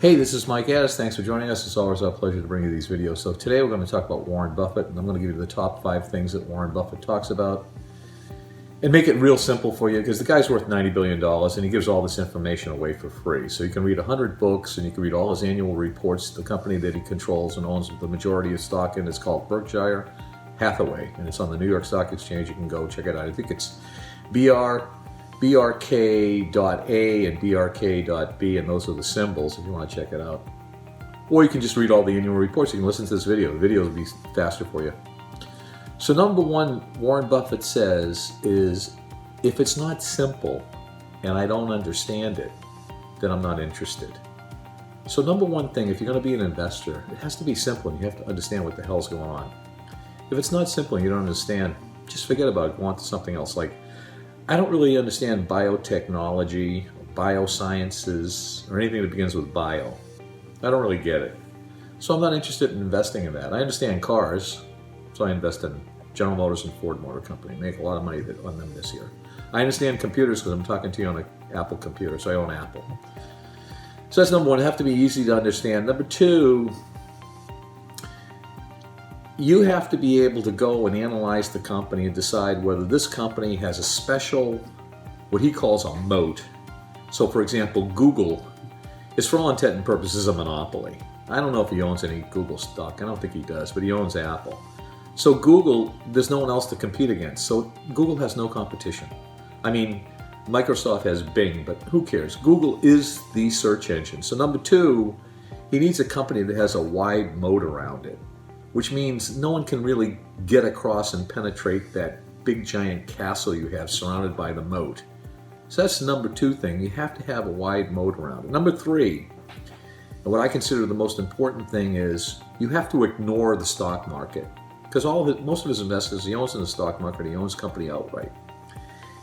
Hey, this is Mike Addis. Thanks for joining us. It's always our pleasure to bring you these videos. So today we're going to talk about Warren Buffett, and I'm going to give you the top 5 things that Warren Buffett talks about and make it real simple for you, because the guy's worth $90 billion and he gives all this information away for free. So you can read 100 books and you can read all his annual reports. The company that he controls and owns the majority of stock in is called Berkshire Hathaway, and it's on the New York Stock Exchange. You can go check it out. I think it's BRK.A and BRK.B, and those are the symbols if you want to check it out. Or you can just read all the annual reports. You can listen to this video. The video will be faster for you. So number one, Warren Buffett says is, if it's not simple and I don't understand it, then I'm not interested. So number one thing, if you're going to be an investor, it has to be simple and you have to understand what the hell's going on. If it's not simple and you don't understand, just forget about it. Go on to something else. Like, I don't really understand biotechnology, biosciences, or anything that begins with bio. I don't really get it. So I'm not interested in investing in that. I understand cars, so I invest in General Motors and Ford Motor Company. Make a lot of money on them this year. I understand computers because I'm talking to you on an Apple computer, so I own Apple. So that's number one. It have to be easy to understand. Number two, you have to be able to go and analyze the company and decide whether this company has a special, what he calls a moat. So for example, Google is for all intent and purposes a monopoly. I don't know if he owns any Google stock. I don't think he does, but he owns Apple. So Google, there's no one else to compete against. So Google has no competition. I mean, Microsoft has Bing, but who cares? Google is the search engine. So number two, he needs a company that has a wide moat around it, which means no one can really get across and penetrate that big giant castle you have surrounded by the moat. So that's the number two thing. You have to have a wide moat around it. Number three, and what I consider the most important thing, is you have to ignore the stock market. Because most of his investors, he owns in the stock market, he owns company outright.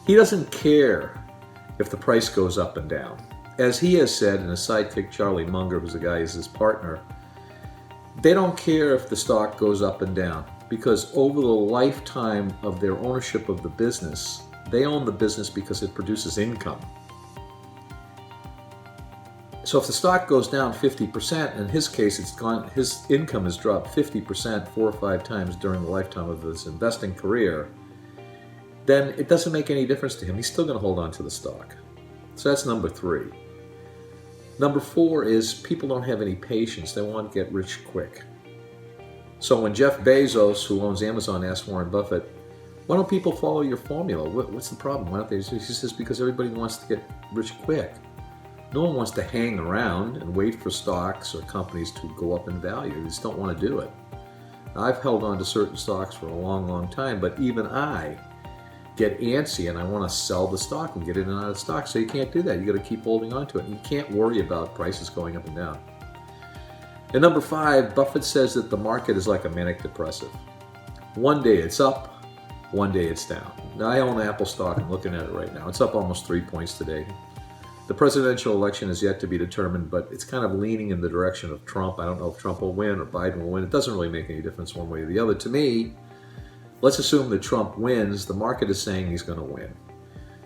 He doesn't care if the price goes up and down. As he has said, and his sidekick Charlie Munger, who's the guy who's his partner, they don't care if the stock goes up and down, because over the lifetime of their ownership of the business, they own the business because it produces income. So if the stock goes down 50%, in his case, his income has dropped 50% 4 or 5 times during the lifetime of his investing career, then it doesn't make any difference to him. He's still going to hold on to the stock. So that's number three. Number four is people don't have any patience. They want to get rich quick. So when Jeff Bezos, who owns Amazon, asked Warren Buffett, why don't people follow your formula? What's the problem? Why don't they? He says, because everybody wants to get rich quick. No one wants to hang around and wait for stocks or companies to go up in value. They just don't want to do it. Now, I've held on to certain stocks for a long, long time, but even I get antsy and I want to sell the stock and get in and out of stock. So you can't do that. You got to keep holding on to it. You can't worry about prices going up and down. And number 5, Buffett says that the market is like a manic depressive. One day it's up, one day it's down. Now I own Apple stock. I'm looking at it right now. It's up almost 3 points today. The presidential election is yet to be determined, but it's kind of leaning in the direction of Trump. I don't know if Trump will win or Biden will win. It doesn't really make any difference one way or the other. To me, let's assume that Trump wins. The market is saying he's going to win.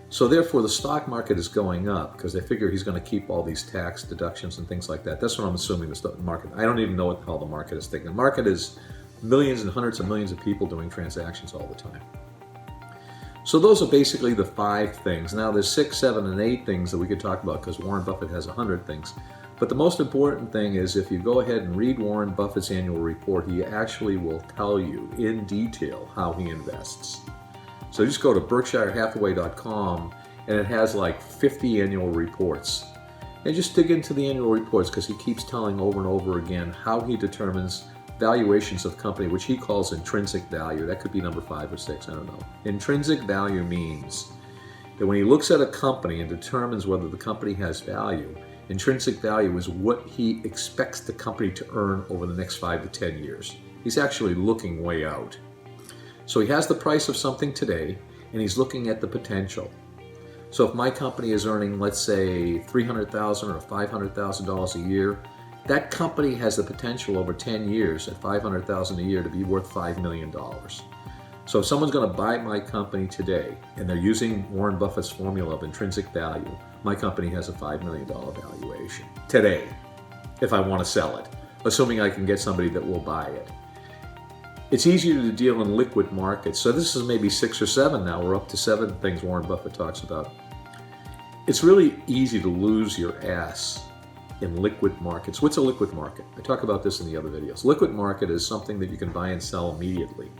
So therefore, the stock market is going up because they figure he's going to keep all these tax deductions and things like that. That's what I'm assuming the stock market. I don't even know what the hell the market is thinking. The market is millions and hundreds of millions of people doing transactions all the time. So those are basically the 5 things. Now there's 6, 7, and 8 things that we could talk about because Warren Buffett has 100 things. But the most important thing is, if you go ahead and read Warren Buffett's annual report, he actually will tell you in detail how he invests. So just go to BerkshireHathaway.com and it has like 50 annual reports. And just dig into the annual reports because he keeps telling over and over again how he determines valuations of company, which he calls intrinsic value. That could be number 5 or 6, I don't know. Intrinsic value means that when he looks at a company and determines whether the company has value, intrinsic value is what he expects the company to earn over the next 5 to 10 years. He's actually looking way out. So he has the price of something today and he's looking at the potential. So if my company is earning, let's say, $300,000 or $500,000 a year, that company has the potential over 10 years at $500,000 a year to be worth $5 million. So if someone's going to buy my company today and they're using Warren Buffett's formula of intrinsic value, my company has a $5 million valuation today. if I want to sell it, assuming I can get somebody that will buy it. It's easier to deal in liquid markets. So this is maybe 6 or 7 now. We're up to 7 things Warren Buffett talks about. It's really easy to lose your ass in liquid markets. What's a liquid market? I talk about this in the other videos. Liquid market is something that you can buy and sell immediately.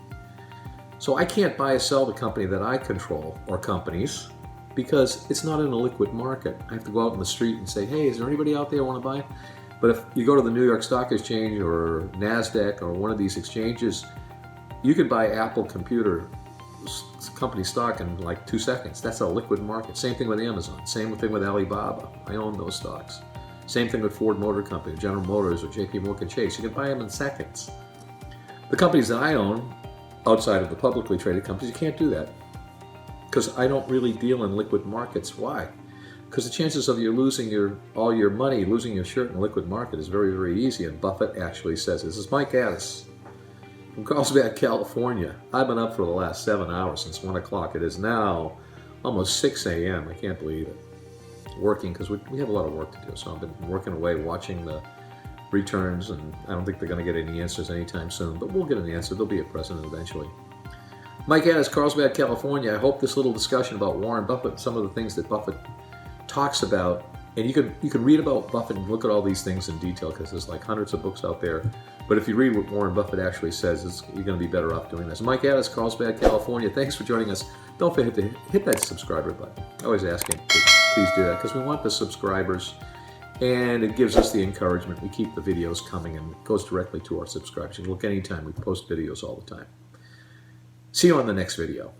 So I can't buy or sell the company that I control, or companies, because it's not in a liquid market. I have to go out in the street and say, hey, is there anybody out there want to buy? But if you go to the New York Stock Exchange or NASDAQ or one of these exchanges, you can buy Apple computer company stock in like 2 seconds. That's a liquid market. Same thing with Amazon. Same thing with Alibaba. I own those stocks. Same thing with Ford Motor Company, General Motors, or JP Morgan Chase. You can buy them in seconds. The companies that I own, outside of the publicly traded companies, you can't do that, because I don't really deal in liquid markets. Why? Because the chances of you losing all your money, losing your shirt in a liquid market is very, very easy. And Buffett actually says, this is Mike Addis from Carlsbad, California. I've been up for the last 7 hours, since 1 o'clock. It is now almost 6 a.m. I can't believe it. Working, because we have a lot of work to do. So I've been working away, watching the returns, and I don't think they're going to get any answers anytime soon, but we'll get an answer. There'll be a president eventually. Mike Addis, Carlsbad, California. I hope this little discussion about Warren Buffett, some of the things that Buffett talks about, and you can read about Buffett and look at all these things in detail, because there's like hundreds of books out there. But if you read what Warren Buffett actually says, you're going to be better off doing this. Mike Addis, Carlsbad, California. Thanks for joining us. Don't forget to hit that subscriber button. I always ask you, please do that, because we want the subscribers, and it gives us the encouragement. We keep the videos coming, and it goes directly to our subscribers. You can look anytime. We post videos all the time. See you on the next video.